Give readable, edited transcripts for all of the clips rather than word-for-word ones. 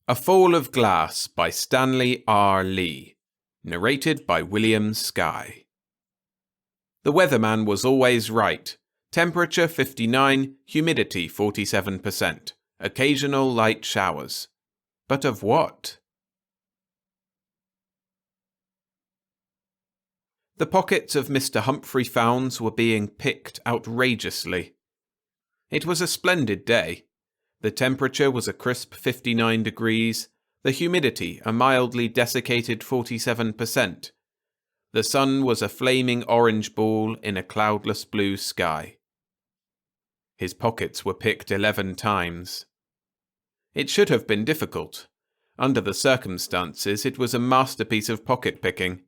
A Fall of Glass by Stanley R. Lee. Narrated by William Skye. The weatherman was always right. Temperature 59, humidity 47%. Occasional light showers. But of what? The pockets of Mr. Humphrey Fowndes were being picked outrageously. It was a splendid day. The temperature was a crisp 59 degrees, the humidity a mildly desiccated 47%. The sun was a flaming orange ball in a cloudless blue sky. His pockets were picked 11 times. It should have been difficult. Under the circumstances, it was a masterpiece of pocket-picking.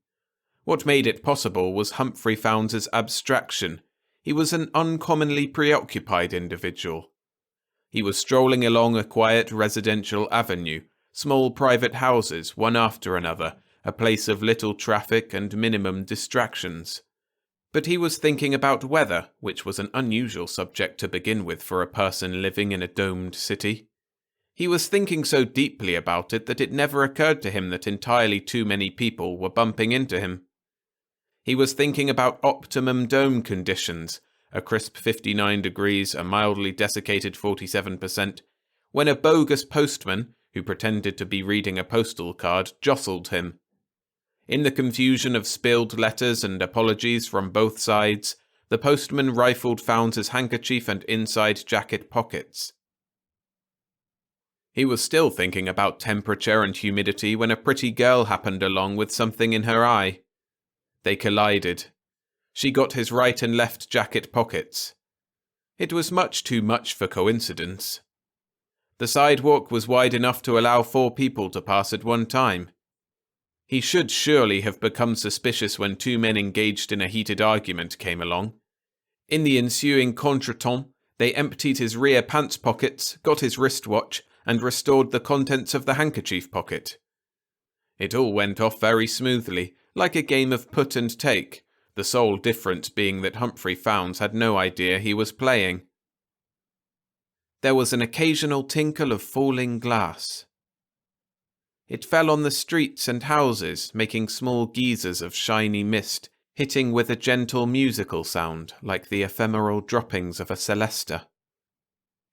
What made it possible was Humphrey Fowndes' abstraction. He was an uncommonly preoccupied individual. He was strolling along a quiet residential avenue, small private houses, one after another, a place of little traffic and minimum distractions. But he was thinking about weather, which was an unusual subject to begin with for a person living in a domed city. He was thinking so deeply about it that it never occurred to him that entirely too many people were bumping into him. He was thinking about optimum dome conditions, a crisp 59 degrees, a mildly desiccated 47%, when a bogus postman, who pretended to be reading a postal card, jostled him. In the confusion of spilled letters and apologies from both sides, the postman rifled Fowndes' handkerchief and inside jacket pockets. He was still thinking about temperature and humidity when a pretty girl happened along with something in her eye. They collided. She got his right and left jacket pockets. It was much too much for coincidence. The sidewalk was wide enough to allow 4 people to pass at one time. He should surely have become suspicious when 2 men engaged in a heated argument came along. In the ensuing contretemps, they emptied his rear pants pockets, got his wristwatch, and restored the contents of the handkerchief pocket. It all went off very smoothly, like a game of put and take, the sole difference being that Humphrey Fowndes had no idea he was playing. There was an occasional tinkle of falling glass. It fell on the streets and houses, making small geysers of shiny mist, hitting with a gentle musical sound, like the ephemeral droppings of a celesta.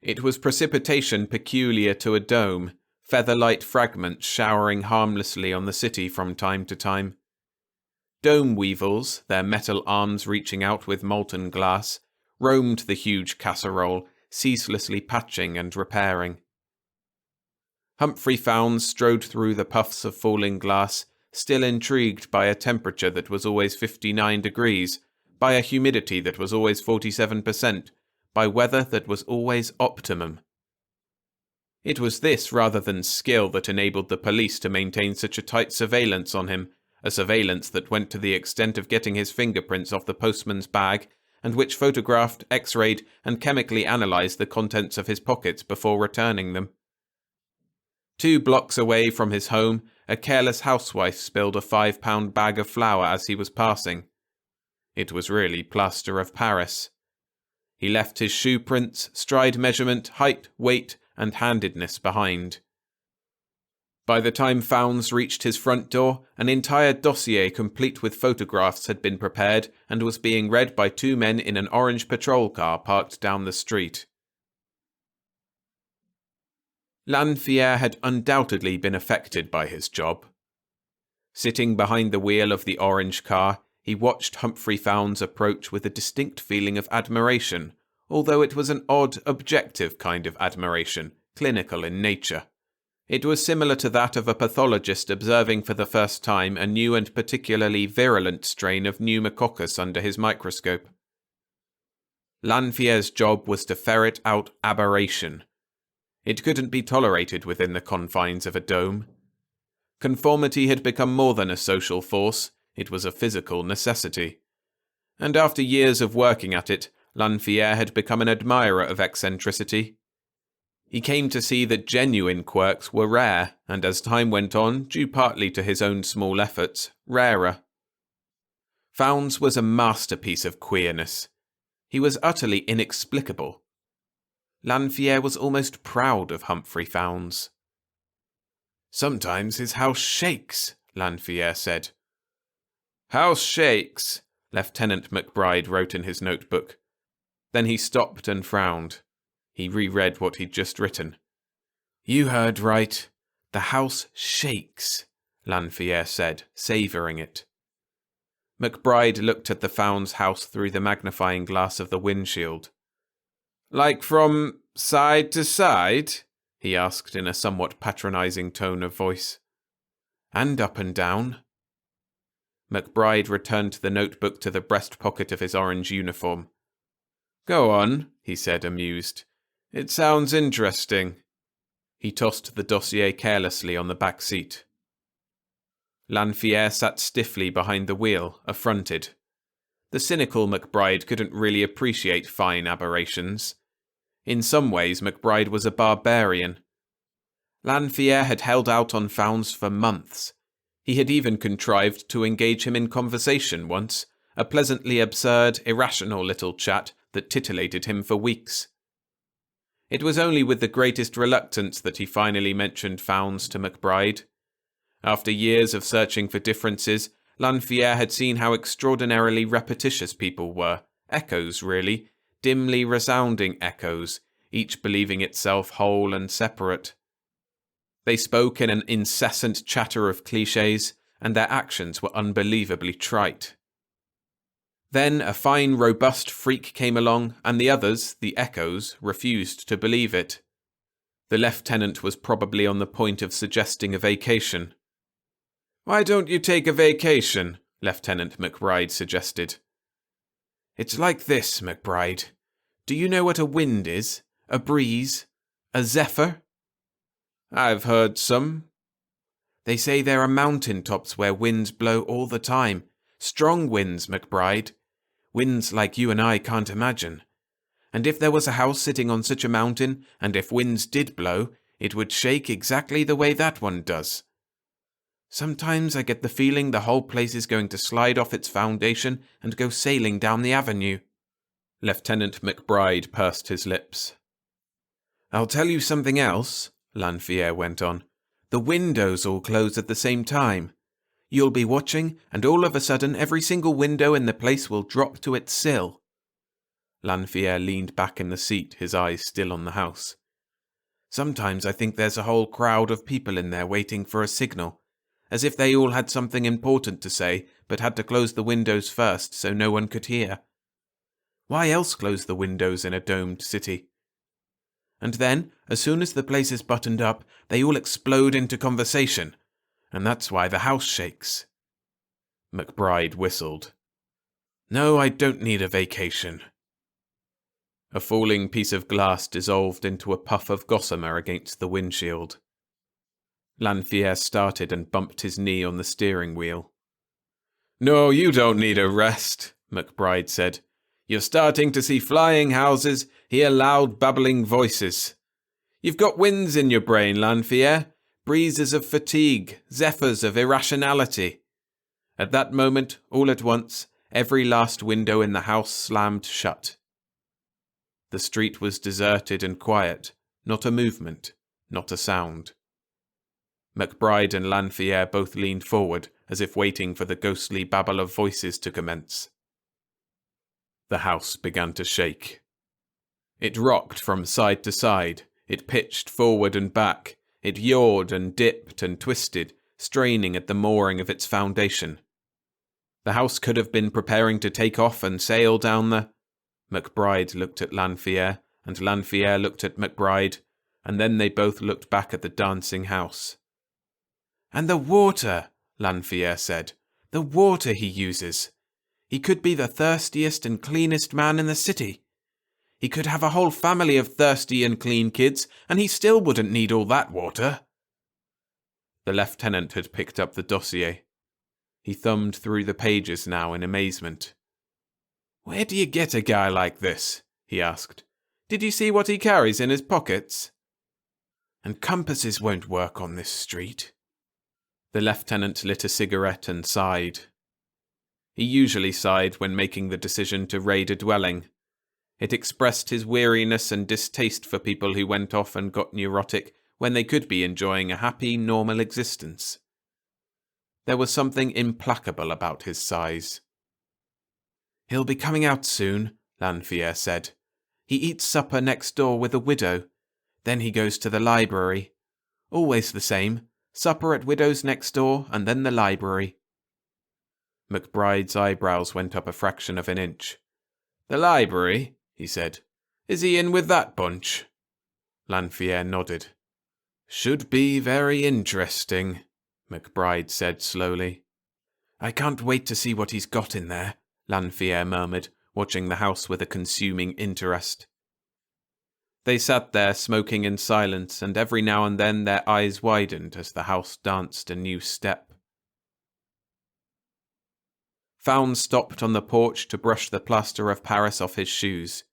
It was precipitation peculiar to a dome, feather-light fragments showering harmlessly on the city from time to time. Dome weevils, their metal arms reaching out with molten glass, roamed the huge casserole, ceaselessly patching and repairing. Humphrey Fowndes strode through the puffs of falling glass, still intrigued by a temperature that was always 59 degrees, by a humidity that was always 47%, by weather that was always optimum. It was this rather than skill that enabled the police to maintain such a tight surveillance on him, a surveillance that went to the extent of getting his fingerprints off the postman's bag, and which photographed, x-rayed, and chemically analysed the contents of his pockets before returning them. 2 blocks away from his home, a careless housewife spilled a 5-pound bag of flour as he was passing. It was really plaster of Paris. He left his shoe prints, stride measurement, height, weight, and handedness behind. By the time Fowndes reached his front door, an entire dossier complete with photographs had been prepared and was being read by 2 men in an orange patrol car parked down the street. Lanfier had undoubtedly been affected by his job. Sitting behind the wheel of the orange car, he watched Humphrey Fowndes approach with a distinct feeling of admiration, although it was an odd, objective kind of admiration, clinical in nature. It was similar to that of a pathologist observing for the first time a new and particularly virulent strain of pneumococcus under his microscope. Lanfier's job was to ferret out aberration. It couldn't be tolerated within the confines of a dome. Conformity had become more than a social force, it was a physical necessity. And after years of working at it, Lanfier had become an admirer of eccentricity. He came to see that genuine quirks were rare, and as time went on, due partly to his own small efforts, rarer. Fowndes was a masterpiece of queerness. He was utterly inexplicable. Lanfier was almost proud of Humphrey Fowndes. Sometimes his house shakes, Lanfear said. House shakes, Lieutenant McBride wrote in his notebook. Then he stopped and frowned. He reread what he'd just written. You heard right. The house shakes, Lanfear said, savouring it. McBride looked at the Found's house through the magnifying glass of the windshield. Like from side to side? He asked in a somewhat patronising tone of voice. And up and down. McBride returned the notebook to the breast pocket of his orange uniform. Go on, he said, amused. It sounds interesting. He tossed the dossier carelessly on the back seat. Lanfear sat stiffly behind the wheel, affronted. The cynical McBride couldn't really appreciate fine aberrations. In some ways, McBride was a barbarian. Lanfear had held out on Founds for months. He had even contrived to engage him in conversation once, a pleasantly absurd, irrational little chat that titillated him for weeks. It was only with the greatest reluctance that he finally mentioned Founds to McBride. After years of searching for differences, Lanfear had seen how extraordinarily repetitious people were, echoes really, dimly resounding echoes, each believing itself whole and separate. They spoke in an incessant chatter of clichés, and their actions were unbelievably trite. Then a fine, robust freak came along, and the others, the echoes, refused to believe it. The lieutenant was probably on the point of suggesting a vacation. Why don't you take a vacation? Lieutenant McBride suggested. It's like this, McBride. Do you know what a wind is? A breeze? A zephyr? I've heard some. They say there are mountain tops where winds blow all the time. Strong winds, McBride. Winds like you and I can't imagine. And if there was a house sitting on such a mountain, and if winds did blow, it would shake exactly the way that one does. Sometimes I get the feeling the whole place is going to slide off its foundation and go sailing down the avenue. Lieutenant McBride pursed his lips. I'll tell you something else, Lanfear went on. The windows all close at the same time. You'll be watching, and all of a sudden every single window in the place will drop to its sill. Lanfear leaned back in the seat, his eyes still on the house. Sometimes I think there's a whole crowd of people in there waiting for a signal, as if they all had something important to say, but had to close the windows first so no one could hear. Why else close the windows in a domed city? And then, as soon as the place is buttoned up, they all explode into conversation, and that's why the house shakes. McBride whistled. No, I don't need a vacation. A falling piece of glass dissolved into a puff of gossamer against the windshield. Lanfear started and bumped his knee on the steering wheel. No, you don't need a rest, McBride said. You're starting to see flying houses, hear loud babbling voices. You've got winds in your brain, Lanfear, breezes of fatigue, zephyrs of irrationality. At that moment, all at once, every last window in the house slammed shut. The street was deserted and quiet, not a movement, not a sound. McBride and Lanfear both leaned forward, as if waiting for the ghostly babble of voices to commence. The house began to shake. It rocked from side to side, it pitched forward and back, it yawed and dipped and twisted, straining at the mooring of its foundation. The house could have been preparing to take off and sail down the... McBride looked at Lanfear, and Lanfear looked at McBride, and then they both looked back at the dancing house. And the water, Lanfear said. The water he uses. He could be the thirstiest and cleanest man in the city. He could have a whole family of thirsty and clean kids, and he still wouldn't need all that water. The lieutenant had picked up the dossier. He thumbed through the pages now in amazement. Where do you get a guy like this? He asked. Did you see what he carries in his pockets? And compasses won't work on this street. The lieutenant lit a cigarette and sighed. He usually sighed when making the decision to raid a dwelling. It expressed his weariness and distaste for people who went off and got neurotic when they could be enjoying a happy, normal existence. There was something implacable about his size. "He'll be coming out soon," Lanfear said. "He eats supper next door with a widow. Then he goes to the library. Always the same. Supper at widow's next door, and then the library." McBride's eyebrows went up a fraction of an inch. "The library?" he said. "Is he in with that bunch?" Lanfear nodded. "Should be very interesting," McBride said slowly. "I can't wait to see what he's got in there," Lanfear murmured, watching the house with a consuming interest. They sat there smoking in silence, and every now and then their eyes widened as the house danced a new step. Found stopped on the porch to brush the plaster of Paris off his shoes.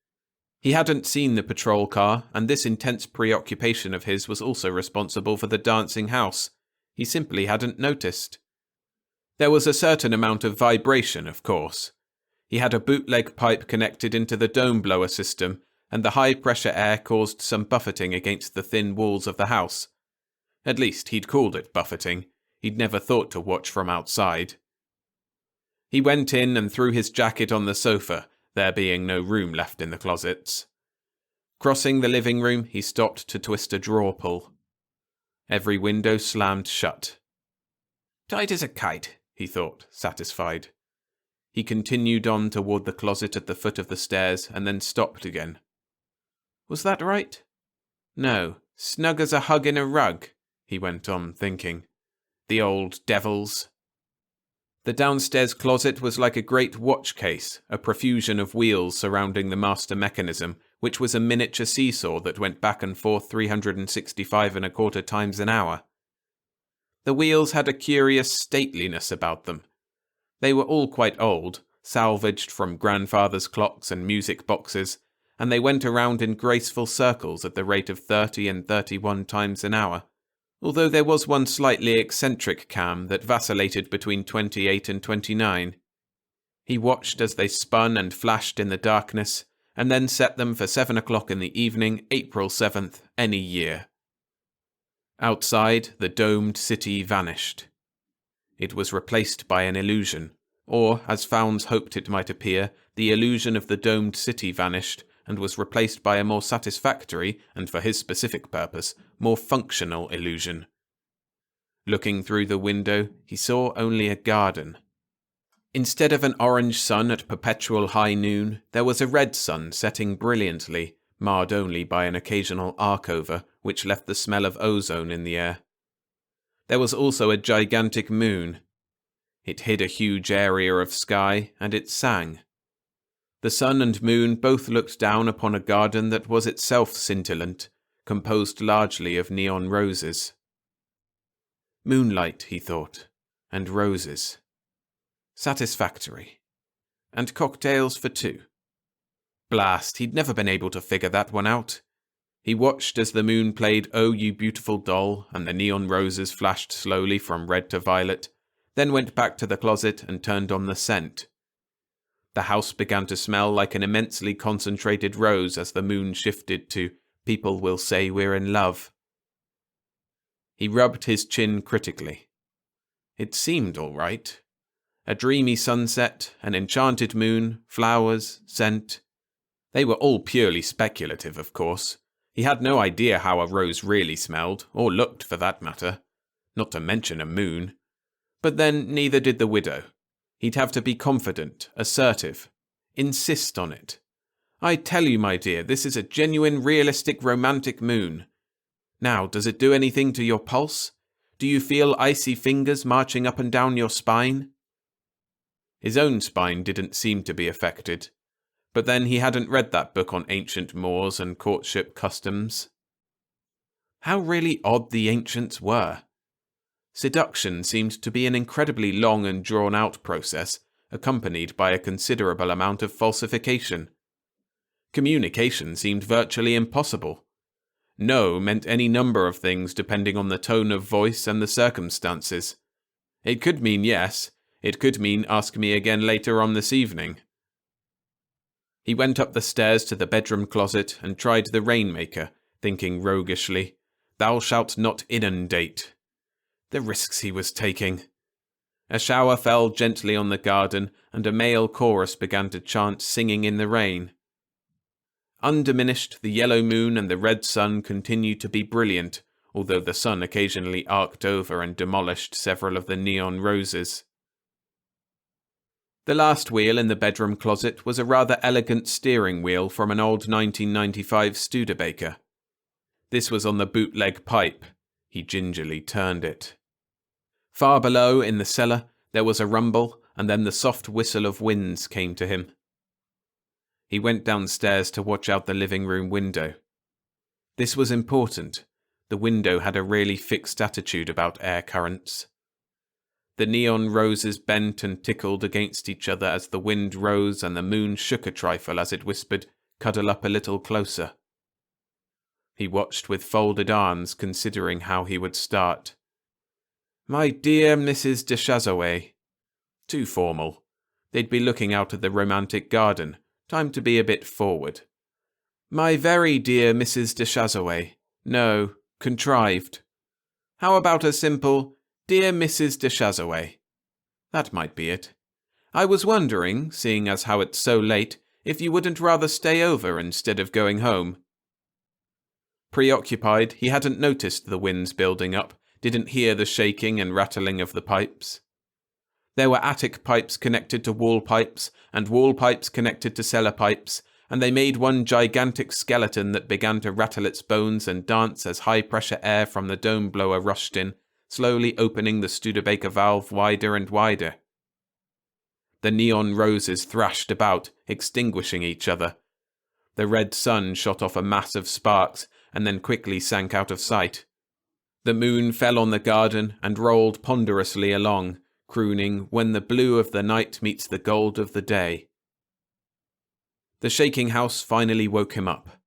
He hadn't seen the patrol car, and this intense preoccupation of his was also responsible for the dancing house. He simply hadn't noticed. There was a certain amount of vibration, of course. He had a bootleg pipe connected into the dome blower system, and the high-pressure air caused some buffeting against the thin walls of the house. At least he'd called it buffeting. He'd never thought to watch from outside. He went in and threw his jacket on the sofa, there being no room left in the closets. Crossing the living room, he stopped to twist a drawer pull. Every window slammed shut. "Tight as a kite," he thought, satisfied. He continued on toward the closet at the foot of the stairs and then stopped again. Was that right? No, snug as a hug in a rug, he went on, thinking. The old devils. The downstairs closet was like a great watch case, a profusion of wheels surrounding the master mechanism, which was a miniature seesaw that went back and forth 365¼ times an hour. The wheels had a curious stateliness about them. They were all quite old, salvaged from grandfather's clocks and music boxes, and they went around in graceful circles at the rate of 30 and 31 times an hour, although there was one slightly eccentric cam that vacillated between 28 and 29. He watched as they spun and flashed in the darkness, and then set them for 7 o'clock in the evening, April 7th, any year. Outside, the domed city vanished. It was replaced by an illusion, or, as Founds hoped it might appear, the illusion of the domed city vanished and was replaced by a more satisfactory, and for his specific purpose, more functional illusion. Looking through the window, he saw only a garden. Instead of an orange sun at perpetual high noon, there was a red sun setting brilliantly, marred only by an occasional arc over, which left the smell of ozone in the air. There was also a gigantic moon. It hid a huge area of sky, and it sang. The sun and moon both looked down upon a garden that was itself scintillant, composed largely of neon roses. Moonlight, he thought, and roses. Satisfactory. And cocktails for two. Blast, he'd never been able to figure that one out. He watched as the moon played "Oh, You Beautiful Doll," and the neon roses flashed slowly from red to violet, then went back to the closet and turned on the scent. The house began to smell like an immensely concentrated rose as the moon shifted to "People Will Say We're in Love." He rubbed his chin critically. It seemed all right. A dreamy sunset, an enchanted moon, flowers, scent. They were all purely speculative, of course. He had no idea how a rose really smelled, or looked for that matter. Not to mention a moon. But then neither did the widow. He'd have to be confident, assertive. Insist on it. "I tell you, my dear, this is a genuine, realistic, romantic moon. Now, does it do anything to your pulse? Do you feel icy fingers marching up and down your spine?" His own spine didn't seem to be affected. But then he hadn't read that book on ancient Moors and courtship customs. How really odd the ancients were. Seduction seemed to be an incredibly long and drawn-out process, accompanied by a considerable amount of falsification. Communication seemed virtually impossible. No meant any number of things depending on the tone of voice and the circumstances. It could mean yes, it could mean ask me again later on this evening. He went up the stairs to the bedroom closet and tried the rainmaker, thinking roguishly, Thou shalt not inundate. The risks he was taking. A shower fell gently on the garden, and a male chorus began to chant Singing in the Rain. Undiminished, the yellow moon and the red sun continued to be brilliant, although the sun occasionally arced over and demolished several of the neon roses. The last wheel in the bedroom closet was a rather elegant steering wheel from an old 1995 Studebaker. This was on the bootleg pipe. He gingerly turned it. Far below, in the cellar, there was a rumble, and then the soft whistle of winds came to him. He went downstairs to watch out the living room window. This was important. The window had a really fixed attitude about air currents. The neon roses bent and tickled against each other as the wind rose, and the moon shook a trifle as it whispered, "Cuddle up a little closer." He watched with folded arms, considering how he would start. "My dear Mrs. de Chazouet." Too formal. They'd be looking out at the romantic garden. Time to be a bit forward. "My very dear Mrs. de Chazouet." No, contrived. How about a simple, "Dear Mrs. de Chazouet"? That might be it. "I was wondering, seeing as how it's so late, if you wouldn't rather stay over instead of going home." Preoccupied, he hadn't noticed the winds building up, didn't hear the shaking and rattling of the pipes. There were attic pipes connected to wall pipes, and wall pipes connected to cellar pipes, and they made one gigantic skeleton that began to rattle its bones and dance as high-pressure air from the dome blower rushed in, slowly opening the Studebaker valve wider and wider. The neon roses thrashed about, extinguishing each other. The red sun shot off a mass of sparks, and then quickly sank out of sight. The moon fell on the garden and rolled ponderously along, crooning, "When the blue of the night meets the gold of the day." The shaking house finally woke him up.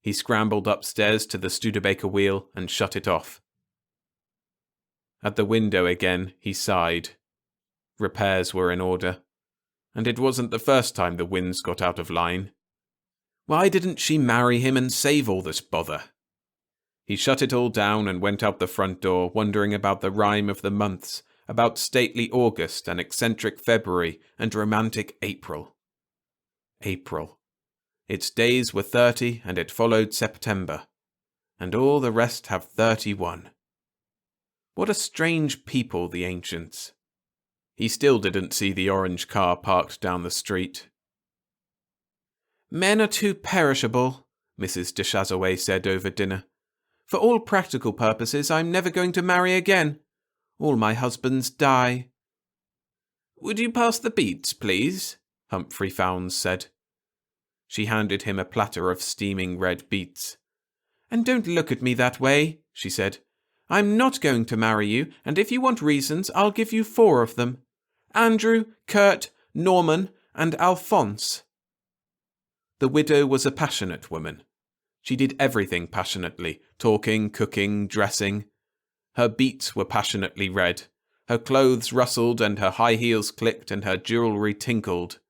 He scrambled upstairs to the Studebaker wheel and shut it off. At the window again, he sighed. Repairs were in order. And it wasn't the first time the winds got out of line. Why didn't she marry him and save all this bother? He shut it all down and went out the front door, wondering about the rhyme of the months, about stately August and eccentric February and romantic April. April. Its days were 30 and it followed September. And all the rest have 31. What a strange people, the ancients. He still didn't see the orange car parked down the street. "Men are too perishable," Mrs. de Chazouet said over dinner. "For all practical purposes, I'm never going to marry again. All my husbands die." "Would you pass the beets, please?" Humphrey Fownes said. She handed him a platter of steaming red beets. "And don't look at me that way," she said. "I'm not going to marry you, and if you want reasons, I'll give you 4 of them. Andrew, Kurt, Norman, and Alphonse." The widow was a passionate woman. She did everything passionately, talking, cooking, dressing. Her beets were passionately red. Her clothes rustled and her high heels clicked and her jewellery tinkled.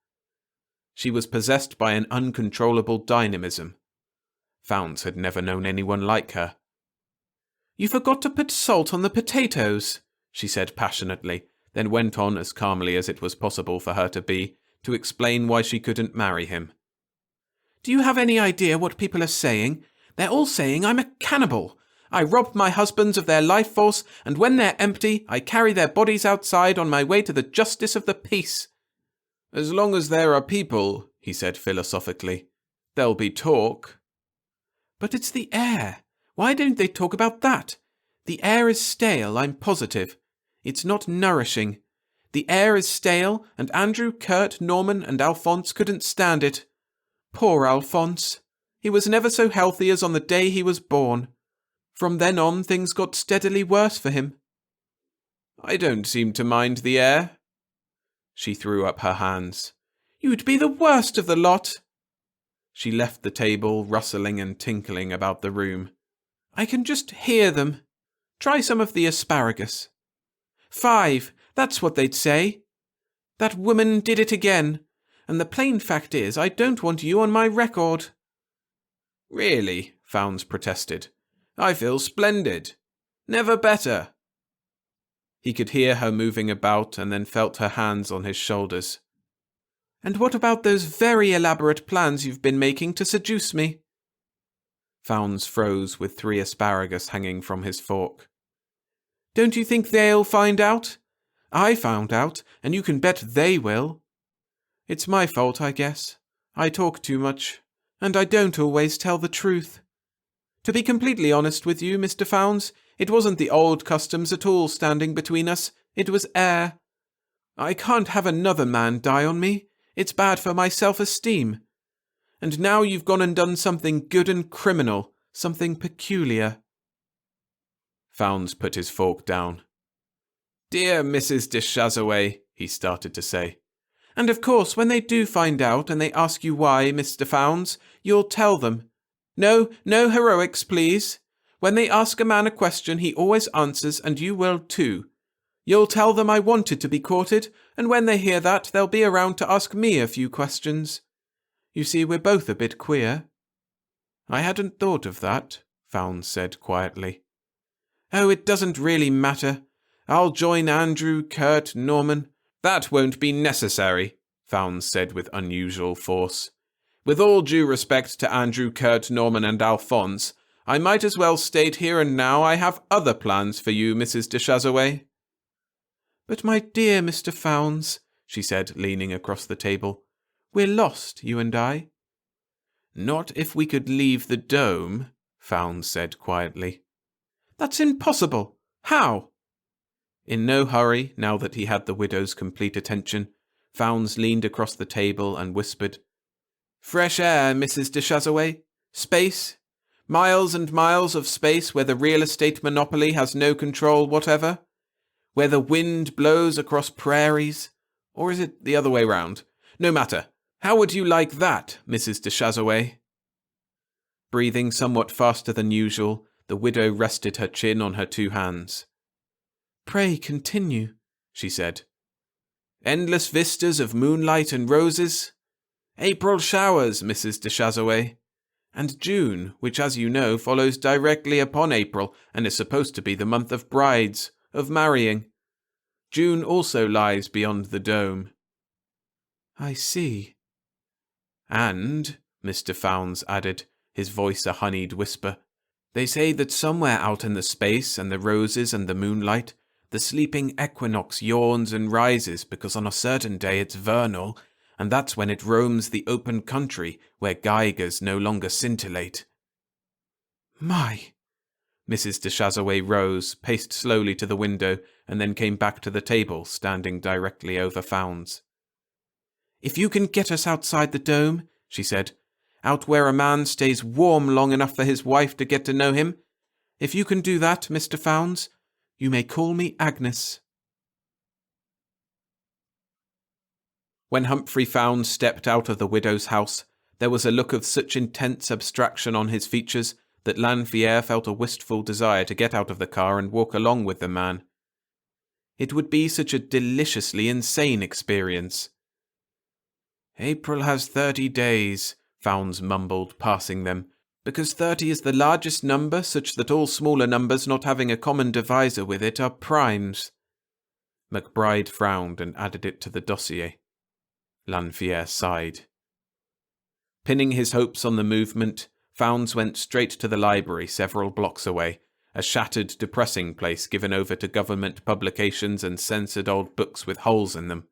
She was possessed by an uncontrollable dynamism. Fownes had never known anyone like her. "You forgot to put salt on the potatoes," she said passionately, then went on as calmly as it was possible for her to be, to explain why she couldn't marry him. "Do you have any idea what people are saying? They're all saying I'm a cannibal. I rob my husbands of their life force, and when they're empty, I carry their bodies outside on my way to the justice of the peace." "As long as there are people," he said philosophically, "there'll be talk." "But it's the air. Why don't they talk about that? The air is stale, I'm positive. It's not nourishing. The air is stale, and Andrew, Kurt, Norman, and Alphonse couldn't stand it. Poor Alphonse. He was never so healthy as on the day he was born. From then on, things got steadily worse for him." "I don't seem to mind the air." She threw up her hands. "You'd be the worst of the lot." She left the table, rustling and tinkling about the room. "I can just hear them. Try some of the asparagus." 5, that's what they'd say. That woman did it again. And the plain fact is, I don't want you on my record." "Really?" Fownes protested. I feel splendid. Never better. He could hear her moving about and then felt her hands on his shoulders. And what about those very elaborate plans you've been making to seduce me? Fownes froze with 3 asparagus hanging from his fork. Don't you think they'll find out? I found out, and you can bet they will. It's my fault, I guess. I talk too much, and I don't always tell the truth. To be completely honest with you, Mr. Fownes, it wasn't the old customs at all standing between us, it was air. I can't have another man die on me. It's bad for my self-esteem. And now you've gone and done something good and criminal, something peculiar. Fownes put his fork down. Dear Mrs. de Chazouet, he started to say. And of course, when they do find out and they ask you why, Mr. Fownes, you'll tell them. No heroics, please. When they ask a man a question, he always answers, and you will too. You'll tell them I wanted to be courted, and when they hear that, they'll be around to ask me a few questions. You see, we're both a bit queer. I hadn't thought of that, Fownes said quietly. Oh, it doesn't really matter. I'll join Andrew, Kurt, Norman. That won't be necessary, Fownes said with unusual force. With all due respect to Andrew, Kurt, Norman, and Alphonse, I might as well state here and now I have other plans for you, Mrs. de Chazouet. But my dear Mr. Fownes, she said, leaning across the table, we're lost, you and I. Not if we could leave the dome, Fownes said quietly. That's impossible. How? In no hurry, now that he had the widow's complete attention, Fownes leaned across the table and whispered, Fresh air, Mrs. de Chazouet. Space. Miles and miles of space where the real estate monopoly has no control whatever. Where the wind blows across prairies. Or is it the other way round? No matter. How would you like that, Mrs. de Chazouet? Breathing somewhat faster than usual, the widow rested her chin on her 2 hands. Pray continue, she said. Endless vistas of moonlight and roses. April showers, Mrs. de Chazouet. And June, which, as you know, follows directly upon April and is supposed to be the month of brides, of marrying. June also lies beyond the dome. I see. And, Mr. Fownes added, his voice a honeyed whisper, they say that somewhere out in the space and the roses and the moonlight, the sleeping equinox yawns and rises because on a certain day it's vernal, and that's when it roams the open country where geigers no longer scintillate. My! Mrs. de Chazouet rose, paced slowly to the window, and then came back to the table, standing directly over Fownes. If you can get us outside the dome, she said, out where a man stays warm long enough for his wife to get to know him, if you can do that, Mr. Fownes, you may call me Agnes. When Humphrey Fownes stepped out of the widow's house, there was a look of such intense abstraction on his features that Lanfear felt a wistful desire to get out of the car and walk along with the man. It would be such a deliciously insane experience. April has 30 days, Fownes mumbled, passing them, because 30 is the largest number such that all smaller numbers not having a common divisor with it are primes. MacBride frowned and added it to the dossier. Lanfear sighed. Pinning his hopes on the movement, Fownes went straight to the library several blocks away, a shattered, depressing place given over to government publications and censored old books with holes in them.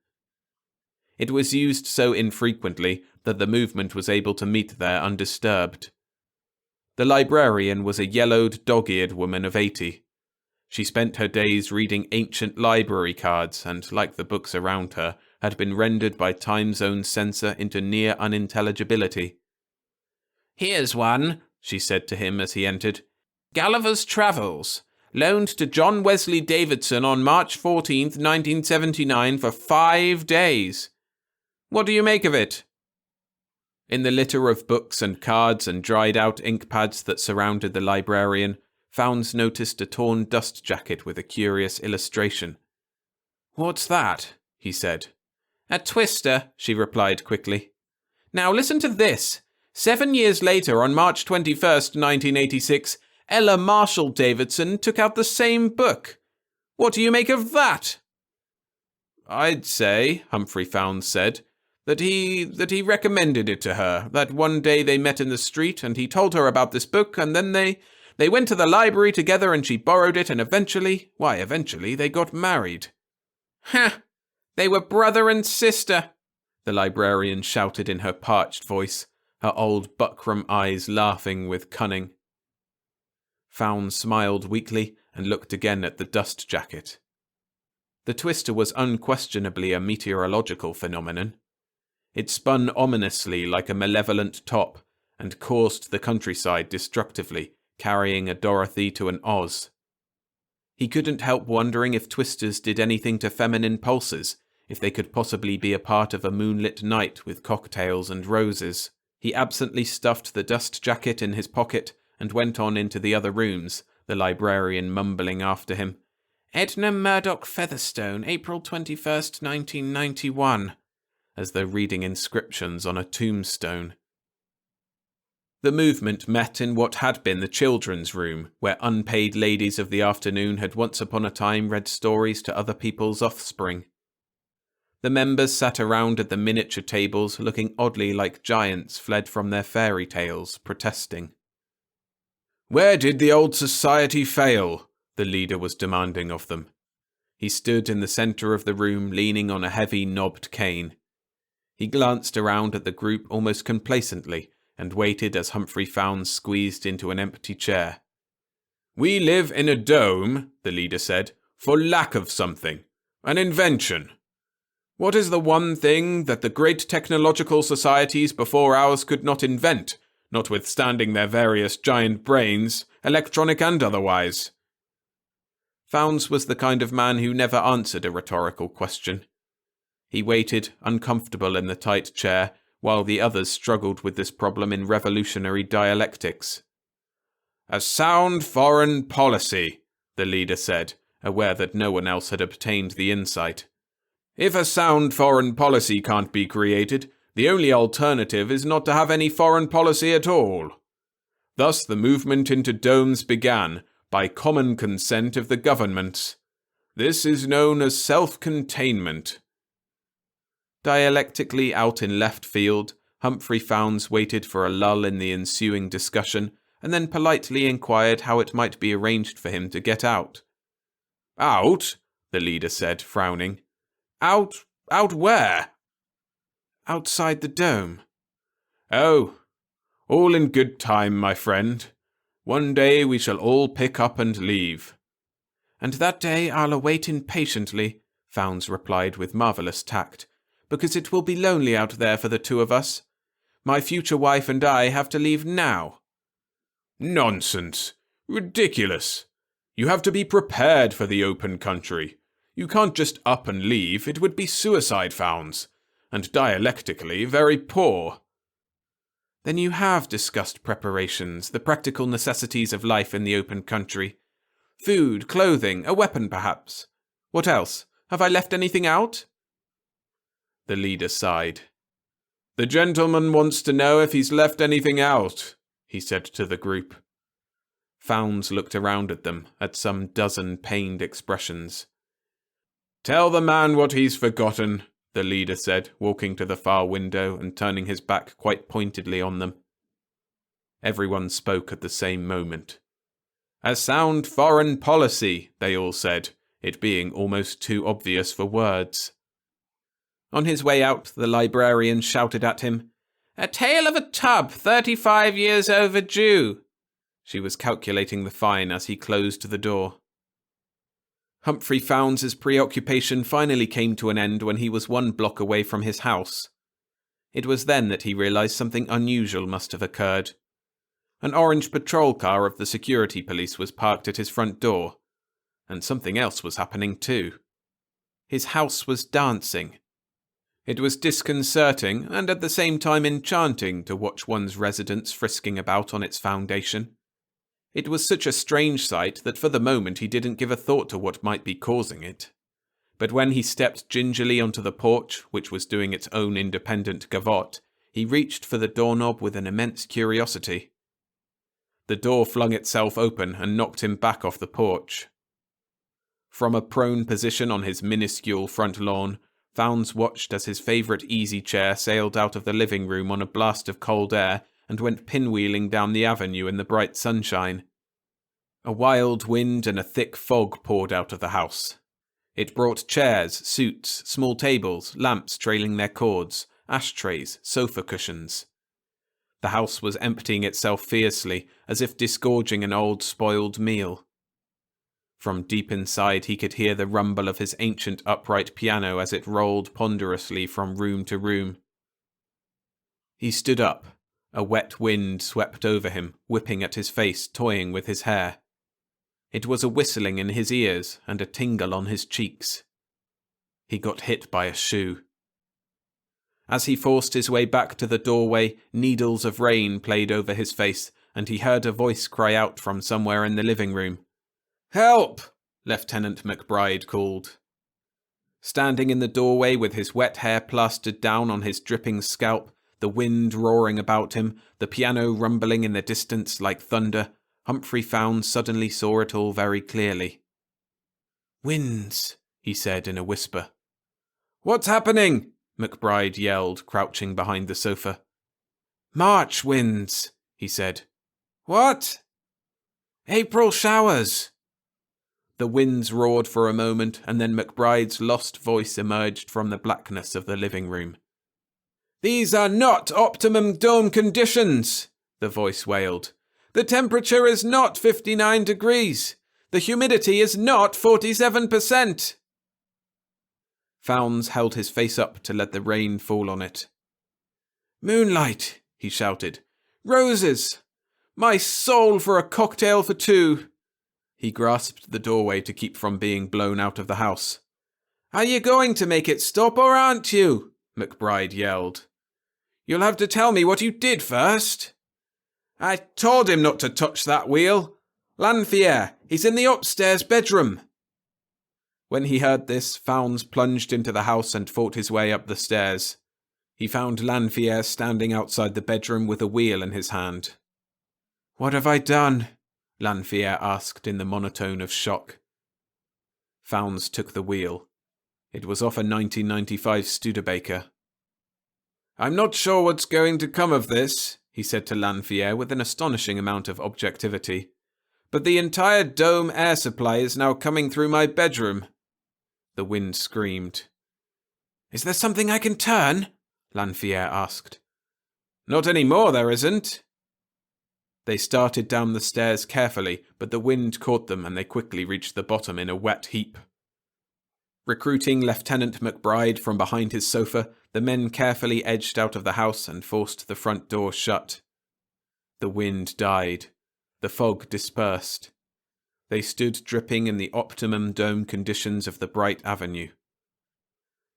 It was used so infrequently that the movement was able to meet there undisturbed. The librarian was a yellowed, dog-eared woman of 80. She spent her days reading ancient library cards and, like the books around her, had been rendered by Time Zone censor into near unintelligibility. Here's one, she said to him as he entered. Gulliver's Travels, loaned to John Wesley Davidson on March 14th, 1979 for 5 days. What do you make of it? In the litter of books and cards and dried-out ink pads that surrounded the librarian, Fownes noticed a torn dust jacket with a curious illustration. What's that? He said. A twister, she replied quickly. Now listen to this. 7 years later, on March 21st, 1986, Ella Marshall Davidson took out the same book. What do you make of that?" "I'd say," Humphrey Founds said, that he recommended it to her, that one day they met in the street and he told her about this book, and then they went to the library together and she borrowed it, and eventually they got married." "Ha! They were brother and sister," the librarian shouted in her parched voice, her old buckram eyes laughing with cunning. Founds smiled weakly and looked again at the dust jacket. The twister was unquestionably a meteorological phenomenon. It spun ominously like a malevolent top and coursed the countryside destructively, carrying a Dorothy to an Oz. He couldn't help wondering if twisters did anything to feminine pulses, if they could possibly be a part of a moonlit night with cocktails and roses. He absently stuffed the dust jacket in his pocket and went on into the other rooms, the librarian mumbling after him, "Edna Murdoch Featherstone, April 21st, 1991, as though reading inscriptions on a tombstone. The movement met in what had been the children's room, where unpaid ladies of the afternoon had once upon a time read stories to other people's offspring. The members sat around at the miniature tables, looking oddly like giants fled from their fairy tales, protesting. "Where did the old society fail?" the leader was demanding of them. He stood in the centre of the room, leaning on a heavy knobbed cane. He glanced around at the group almost complacently and waited as Humphrey Founds squeezed into an empty chair. "We live in a dome," the leader said, "for lack of something. An invention. What is the one thing that the great technological societies before ours could not invent, notwithstanding their various giant brains, electronic and otherwise?" Founds was the kind of man who never answered a rhetorical question. He waited, uncomfortable in the tight chair, while the others struggled with this problem in revolutionary dialectics. "A sound foreign policy," the leader said, aware that no one else had obtained the insight. "If a sound foreign policy can't be created, the only alternative is not to have any foreign policy at all. Thus the movement into domes began, by common consent of the governments. This is known as self-containment." Dialectically out in left field, Humphrey Founds waited for a lull in the ensuing discussion, and then politely inquired how it might be arranged for him to get out. "Out?" the leader said, frowning. Out where?" "Outside the dome." "Oh, all in good time, my friend. One day we shall all pick up and leave." "And that day I'll await impatiently," Founds replied with marvellous tact, "because it will be lonely out there for the two of us. My future wife and I have to leave now." "Nonsense! Ridiculous! You have to be prepared for the open country. You can't just up and leave. It would be suicide, Founds, and dialectically very poor." "Then you have discussed preparations, the practical necessities of life in the open country. Food, clothing, a weapon perhaps. What else? Have I left anything out?" The leader sighed. "The gentleman wants to know if he's left anything out," he said to the group. Founds looked around at them, at some dozen pained expressions. "Tell the man what he's forgotten," the leader said, walking to the far window and turning his back quite pointedly on them. Everyone spoke at the same moment. "A sound foreign policy," they all said, it being almost too obvious for words. On his way out, the librarian shouted at him, "A tale of a tub, 35 years overdue." She was calculating the fine as he closed the door. Humphrey Founds's preoccupation finally came to an end when he was 1 block away from his house. It was then that he realized something unusual must have occurred. An orange patrol car of the security police was parked at his front door. And something else was happening too. His house was dancing. It was disconcerting and at the same time enchanting to watch one's residence frisking about on its foundation. It was such a strange sight that for the moment he didn't give a thought to what might be causing it. But when he stepped gingerly onto the porch, which was doing its own independent gavotte, he reached for the doorknob with an immense curiosity. The door flung itself open and knocked him back off the porch. From a prone position on his minuscule front lawn, Founds watched as his favourite easy chair sailed out of the living room on a blast of cold air and went pinwheeling down the avenue in the bright sunshine. A wild wind and a thick fog poured out of the house. It brought chairs, suits, small tables, lamps trailing their cords, ashtrays, sofa cushions. The house was emptying itself fiercely, as if disgorging an old spoiled meal. From deep inside he could hear the rumble of his ancient upright piano as it rolled ponderously from room to room. He stood up. A wet wind swept over him, whipping at his face, toying with his hair. It was a whistling in his ears and a tingle on his cheeks. He got hit by a shoe. As he forced his way back to the doorway, needles of rain played over his face, and he heard a voice cry out from somewhere in the living room. "Help!" Lieutenant McBride called. Standing in the doorway with his wet hair plastered down on his dripping scalp, the wind roaring about him, the piano rumbling in the distance like thunder, Humphrey Founds suddenly saw it all very clearly. "Winds," he said in a whisper. "What's happening?" McBride yelled, crouching behind the sofa. "March winds," he said. "What?" "April showers." The winds roared for a moment, and then McBride's lost voice emerged from the blackness of the living room. "These are not optimum dome conditions," the voice wailed. "The temperature is not 59 degrees. The humidity is not 47%. Founds held his face up to let the rain fall on it. "Moonlight," he shouted. "Roses! My soul for a cocktail for two!" He grasped the doorway to keep from being blown out of the house. "Are you going to make it stop or aren't you?" McBride yelled. "You'll have to tell me what you did first." "I told him not to touch that wheel. Lanfear, he's in the upstairs bedroom." When he heard this, Founds plunged into the house and fought his way up the stairs. He found Lanfear standing outside the bedroom with a wheel in his hand. "What have I done?" Lanfear asked in the monotone of shock. Founds took the wheel. It was off a 1995 Studebaker. "I'm not sure what's going to come of this," he said to Lanfear with an astonishing amount of objectivity. "But the entire dome air supply is now coming through my bedroom." The wind screamed. "Is there something I can turn?" Lanfear asked. "Not any more, there isn't." They started down the stairs carefully, but the wind caught them and they quickly reached the bottom in a wet heap. Recruiting Lieutenant McBride from behind his sofa, the men carefully edged out of the house and forced the front door shut. The wind died. The fog dispersed. They stood dripping in the optimum dome conditions of the bright avenue.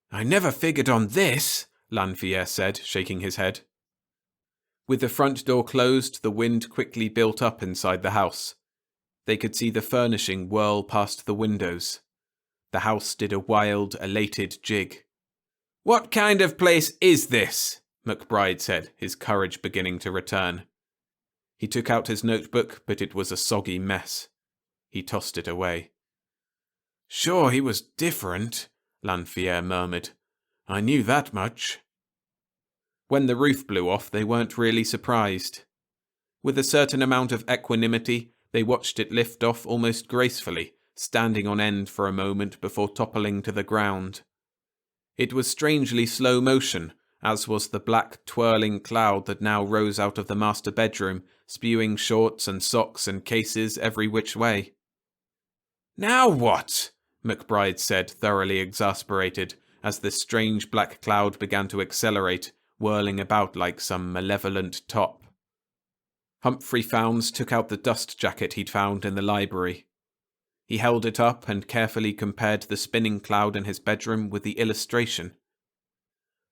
"I never figured on this," Lanfear said, shaking his head. With the front door closed, the wind quickly built up inside the house. They could see the furnishing whirl past the windows. The house did a wild, elated jig. "What kind of place is this?" McBride said, his courage beginning to return. He took out his notebook, but it was a soggy mess. He tossed it away. "Sure, he was different," Lanfear murmured. "I knew that much." When the roof blew off, they weren't really surprised. With a certain amount of equanimity, they watched it lift off almost gracefully, standing on end for a moment before toppling to the ground. It was strangely slow motion, as was the black, twirling cloud that now rose out of the master bedroom, spewing shorts and socks and cases every which way. "Now what?" McBride said, thoroughly exasperated, as this strange black cloud began to accelerate, whirling about like some malevolent top. Humphrey Founds took out the dust jacket he'd found in the library. He held it up and carefully compared the spinning cloud in his bedroom with the illustration.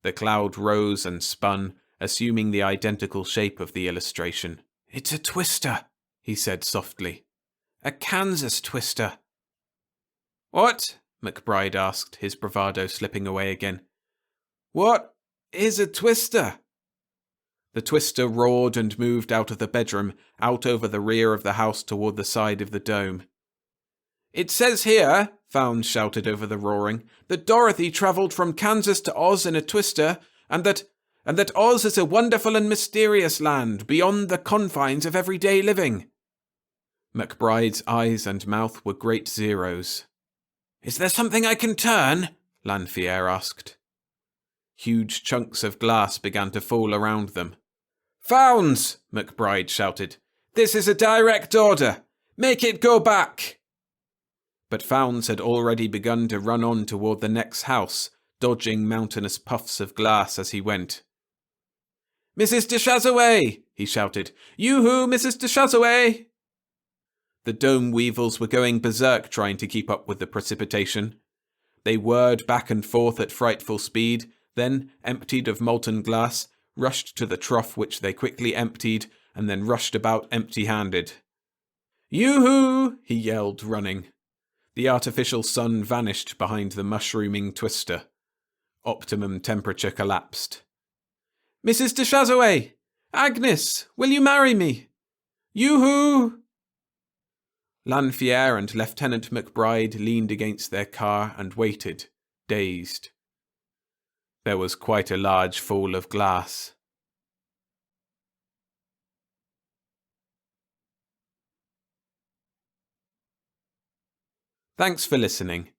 The cloud rose and spun, assuming the identical shape of the illustration. "It's a twister," he said softly. "A Kansas twister." "What?" McBride asked, his bravado slipping away again. "What is a twister?" The twister roared and moved out of the bedroom, out over the rear of the house toward the side of the dome. "It says here," Found shouted over the roaring, "that Dorothy travelled from Kansas to Oz in a twister, and that Oz is a wonderful and mysterious land beyond the confines of everyday living." McBride's eyes and mouth were great zeros. "Is there something I can turn?" Lanfear asked. Huge chunks of glass began to fall around them. "Founds!" McBride shouted. "This is a direct order! Make it go back!" But Founds had already begun to run on toward the next house, dodging mountainous puffs of glass as he went. "Mrs. de Chazouet!" he shouted. "Yoo-hoo, Mrs. de Chazouet!" The dome weevils were going berserk trying to keep up with the precipitation. They whirred back and forth at frightful speed, then, emptied of molten glass, rushed to the trough which they quickly emptied, and then rushed about empty-handed. "Yoo-hoo!" he yelled, running. The artificial sun vanished behind the mushrooming twister. Optimum temperature collapsed. "Mrs. de Chazouet! Agnes! Will you marry me? Yoo-hoo!" Lanfear and Lieutenant McBride leaned against their car and waited, dazed. There was quite a large fall of glass. Thanks for listening.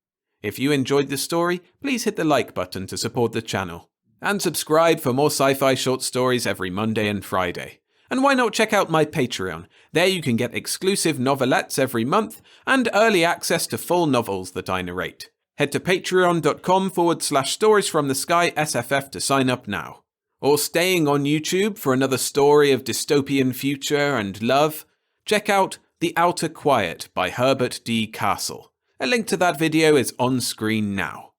If you enjoyed the story, please hit the like button to support the channel. And subscribe for more sci-fi short stories every Monday and Friday. And why not check out my Patreon? There you can get exclusive novelettes every month and early access to full novels that I narrate. Head to patreon.com/storiesfromthesky_SFF to sign up now. Or staying on YouTube for another story of dystopian future and love, check out The Outer Quiet by Herbert D. Castle. A link to that video is on screen now.